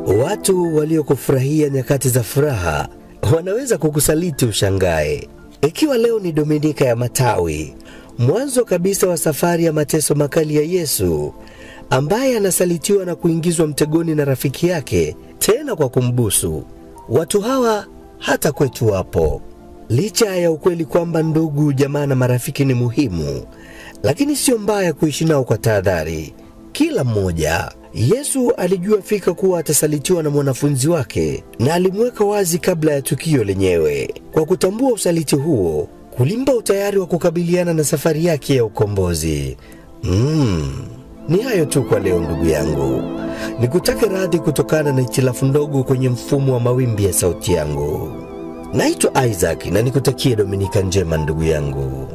Watu waliokufurahia nyakati za furaha wanaweza kukusaliti ushangae. Ikiwa leo ni Dominika ya Matawi, mwanzo kabisa wa safari ya mateso makali ya Yesu, ambaye anasalitiwa na kuingizwa mtegoni na rafiki yake, tena kwa kumbusu. Watu hawa hata kwetu wapo. Licha ya ukweli kwamba ndugu, jamaa na marafiki ni muhimu, lakini sio mbaya kuishi nao kwa tahadhari. Kila mmoja. Yesu alijua fika kuwa atasalitiwa na mwanafunzi wake, na alimweka wazi kabla ya tukio lenyewe. Kwa kutambua usaliti huo, kulimba utayari wa kukabiliana na safari yake ya ukombozi. Ni hayo tu kwa leo ndugu yangu. Nikutake radhi kutokana na hitilafu ndogo kwenye mfumo wa mawimbi ya sauti yangu. Naitwa Isaac na nikutakie Dominika njema ndugu yangu.